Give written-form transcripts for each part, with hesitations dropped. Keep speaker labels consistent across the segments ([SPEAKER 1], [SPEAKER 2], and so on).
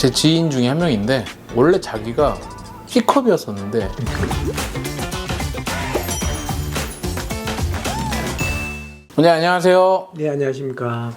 [SPEAKER 1] 제 지인 중에 한 명인데 원래 자기가 C컵이었었는데 네, 안녕하세요.
[SPEAKER 2] 네, 안녕하십니까.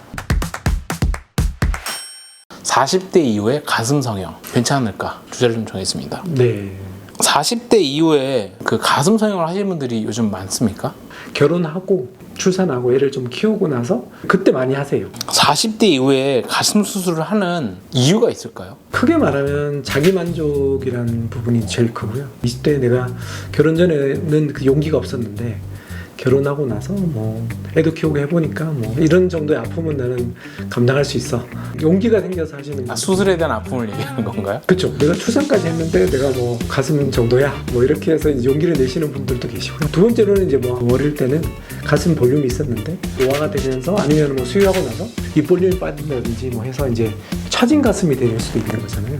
[SPEAKER 1] 40대 이후에 가슴 성형 괜찮을까 주제를 좀 정했습니다.
[SPEAKER 2] 네.
[SPEAKER 1] 40대 이후에 그 가슴 성형을 하시는 분들이 요즘 많습니까?
[SPEAKER 2] 결혼하고 출산하고 애를 좀 키우고 나서 그때 많이 하세요.
[SPEAKER 1] 40대 이후에 가슴 수술을 하는 이유가 있을까요?
[SPEAKER 2] 크게 말하면 자기 만족이라는 부분이 제일 크고요. 20대에 내가 결혼 전에는 그 용기가 없었는데 결혼하고 나서 뭐 애도 키우고 해보니까 뭐 이런 정도의 아픔은 나는 감당할 수 있어. 용기가 생겨서 하시는 거죠.
[SPEAKER 1] 수술에 대한 아픔을 얘기하는 건가요?
[SPEAKER 2] 그렇죠. 내가 출산까지 했는데 내가 뭐 가슴 정도야 뭐 이렇게 해서 이제 용기를 내시는 분들도 계시고요. 두 번째로는 이제 뭐 어릴 때는 가슴 볼륨이 있었는데 노화가 되면서 아니면 뭐 수유하고 나서 이 볼륨이 빠진다든지 뭐 해서 이제 처진 가슴이 될 수도 있는 거잖아요.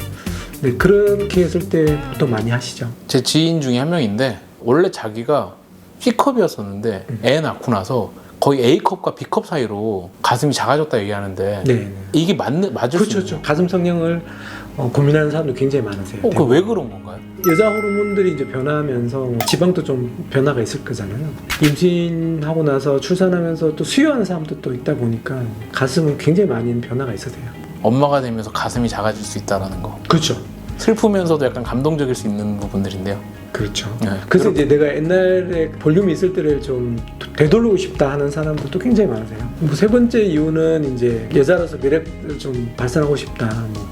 [SPEAKER 2] 네, 그렇게 했을 때 보통 많이 하시죠.
[SPEAKER 1] 제 지인 중에 한 명인데 원래 자기가 C컵이었었는데 애 낳고 나서 거의 A컵과 B컵 사이로 가슴이 작아졌다 얘기하는데
[SPEAKER 2] 네.
[SPEAKER 1] 이게 맞을 수
[SPEAKER 2] 그렇죠.
[SPEAKER 1] 있는
[SPEAKER 2] 그렇죠. 가슴 성형을 고민하는 사람도 굉장히 많으세요.
[SPEAKER 1] 그 왜 그런 건가요?
[SPEAKER 2] 여자 호르몬들이 이제 변화하면서 뭐 지방도 좀 변화가 있을 거잖아요. 임신하고 나서 출산하면서 또 수유하는 사람도 또 있다 보니까 가슴은 굉장히 많이 변화가 있으세요.
[SPEAKER 1] 엄마가 되면서 가슴이 작아질 수 있다는 거.
[SPEAKER 2] 그렇죠.
[SPEAKER 1] 슬프면서도 약간 감동적일 수 있는 부분들인데요.
[SPEAKER 2] 그렇죠.
[SPEAKER 1] 네.
[SPEAKER 2] 그래서 이제 내가 옛날에 볼륨이 있을 때를 좀 되돌리고 싶다 하는 사람들도 굉장히 많으세요. 뭐 세 번째 이유는 이제 여자로서 매력을 좀 발산하고 싶다. 뭐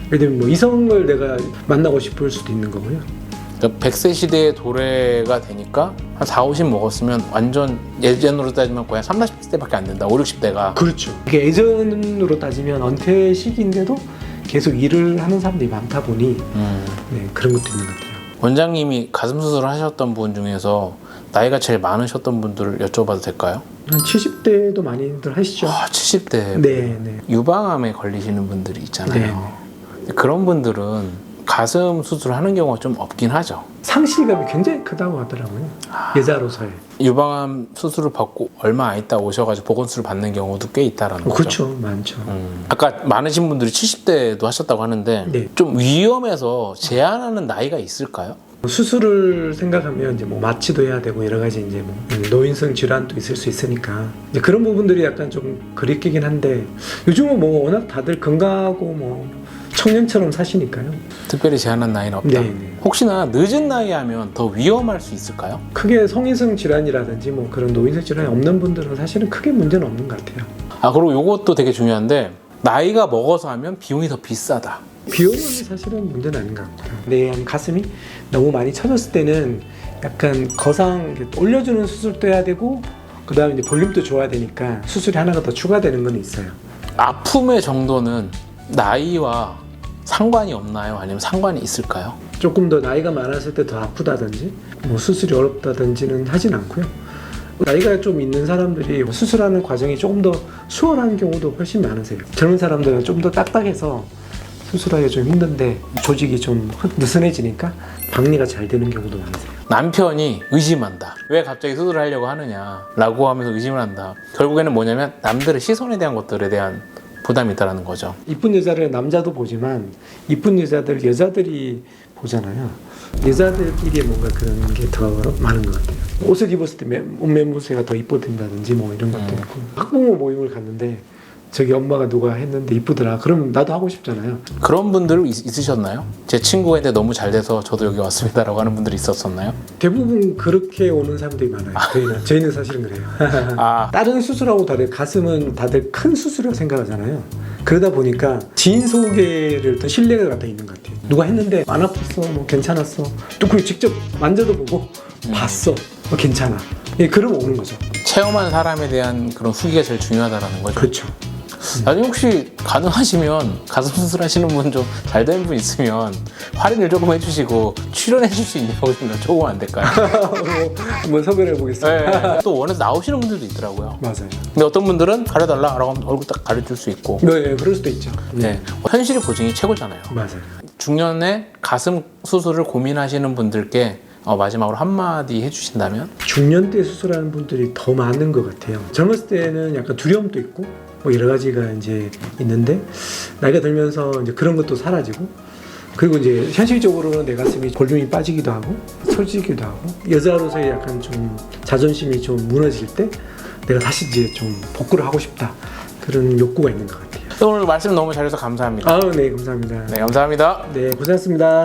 [SPEAKER 2] 예를 들면 뭐 이성을 내가 만나고 싶을 수도 있는 거고요.
[SPEAKER 1] 그러니까 100세 시대의 도래가 되니까 한 4, 50 먹었으면 완전 예전으로 따지면 거의 3, 40대밖에 안 된다. 5, 60대가.
[SPEAKER 2] 그렇죠. 이게 예전으로 따지면 은퇴 시기인데도 계속 일을 하는 사람들이 많다 보니 네, 그런 것도 있는 것 같아요.
[SPEAKER 1] 원장님이 가슴 수술을 하셨던 분 중에서 나이가 제일 많으셨던 분들을 여쭤봐도 될까요?
[SPEAKER 2] 한 70대도 많이들 하시죠.
[SPEAKER 1] 70대.
[SPEAKER 2] 네, 네.
[SPEAKER 1] 유방암에 걸리시는 분들이 있잖아요. 그런 분들은 가슴 수술을 하는 경우가 좀 없긴 하죠.
[SPEAKER 2] 상실감이 굉장히 크다고 하더라고요. 여자로서의.
[SPEAKER 1] 유방암 수술을 받고 얼마 안 있다 오셔가지고 보건수를 받는 경우도 꽤 있다라는 거죠.
[SPEAKER 2] 그렇죠. 많죠.
[SPEAKER 1] 아까 많으신 분들이 70대도 하셨다고 하는데
[SPEAKER 2] 네.
[SPEAKER 1] 좀 위험해서 제한하는 나이가 있을까요?
[SPEAKER 2] 수술을 생각하면 이제 뭐 마취도 해야 되고 여러 가지 이제 뭐 노인성 질환도 있을 수 있으니까 이제 그런 부분들이 약간 좀 그립긴 한데 요즘은 뭐 워낙 다들 건강하고 뭐 청년처럼 사시니까요.
[SPEAKER 1] 특별히 제한한 나이는 없다.
[SPEAKER 2] 네.
[SPEAKER 1] 혹시나 늦은 나이에 하면 더 위험할 수 있을까요?
[SPEAKER 2] 크게 성인성 질환이라든지 뭐 그런 노인성 질환이 없는 분들은 사실은 크게 문제는 없는 것 같아요.
[SPEAKER 1] 그리고 이것도 되게 중요한데 나이가 먹어서 하면 비용이 더 비싸다.
[SPEAKER 2] 비용은 사실은 문제는 아닌 것 같아요. 내 가슴이 너무 많이 처졌을 때는 약간 거상 올려주는 수술도 해야 되고 그 다음에 이제 볼륨도 좋아야 되니까 수술이 하나가 더 추가되는 건 있어요.
[SPEAKER 1] 아픔의 정도는 나이와 상관이 없나요? 아니면 상관이 있을까요?
[SPEAKER 2] 조금 더 나이가 많았을 때 더 아프다든지 뭐 수술이 어렵다든지는 하진 않고요. 나이가 좀 있는 사람들이 수술하는 과정이 조금 더 수월한 경우도 훨씬 많으세요. 젊은 사람들은 좀 더 딱딱해서 수술하기가 좀 힘든데 조직이 좀 느슨해지니까 박리가 잘 되는 경우도 많으세요.
[SPEAKER 1] 남편이 의심한다. 왜 갑자기 수술을 하려고 하느냐라고 하면서 의심을 한다. 결국에는 뭐냐면 남들의 시선에 대한 것들에 대한 부담이 있다는 거죠.
[SPEAKER 2] 이쁜 여자를 남자도 보지만 이쁜 여자들 여자들이 보잖아요. 여자들끼리 뭔가 그런 게 더 많은 것 같아요. 옷을 입었을 때 옷 매무새가 더 이뻐진다든지 뭐 이런 것도 있고 학부모 모임을 갔는데 저기 엄마가 누가 했는데 이쁘더라. 그럼 나도 하고 싶잖아요.
[SPEAKER 1] 그런 분들 있으셨나요? 제 친구한테 너무 잘 돼서 저도 여기 왔습니다라고 하는 분들이 있었었나요?
[SPEAKER 2] 대부분 그렇게 오는 사람들이 많아요. 저희는 사실은 그래요. 다른 수술하고 다른 가슴은 다들 큰 수술이라고 생각하잖아요. 그러다 보니까 지인 소개를 더 신뢰가 갖다 있는 것 같아요. 누가 했는데 안 아팠어, 뭐 괜찮았어. 또 그걸 직접 만져도 보고 봤어, 뭐 괜찮아. 예, 그러면 오는 거죠.
[SPEAKER 1] 체험한 사람에 대한 그런 후기가 제일 중요하다는 거죠.
[SPEAKER 2] 그렇죠.
[SPEAKER 1] 나중에 혹시 가능하시면 가슴 수술하시는 분 좀 잘 되는 분 있으면 할인을 조금 해주시고 출연해 줄 수 있냐고 좀 여쭤보면 안 될까요?
[SPEAKER 2] 한번 섭외를 해보겠습니다.
[SPEAKER 1] 네. 또 원해서 나오시는 분들도 있더라고요.
[SPEAKER 2] 맞아요.
[SPEAKER 1] 근데 어떤 분들은 가려달라라고 하면 얼굴 딱 가려줄 수 있고.
[SPEAKER 2] 네, 그럴 수도 있죠.
[SPEAKER 1] 네. 현실의 보증이 최고잖아요.
[SPEAKER 2] 맞아요.
[SPEAKER 1] 중년에 가슴 수술을 고민하시는 분들께 마지막으로 한마디 해주신다면?
[SPEAKER 2] 중년 때 수술하는 분들이 더 많은 것 같아요. 젊었을 때는 약간 두려움도 있고 뭐 여러 가지가 이제 있는데 나이가 들면서 이제 그런 것도 사라지고 그리고 이제 현실적으로는 내 가슴이 볼륨이 빠지기도 하고 처지기도 하고 여자로서의 약간 좀 자존심이 좀 무너질 때 내가 다시 이제 좀 복구를 하고 싶다 그런 욕구가 있는 것 같아요.
[SPEAKER 1] 오늘 말씀 너무 잘해서 감사합니다.
[SPEAKER 2] 네, 감사합니다.
[SPEAKER 1] 네, 감사합니다.
[SPEAKER 2] 네, 고생하셨습니다.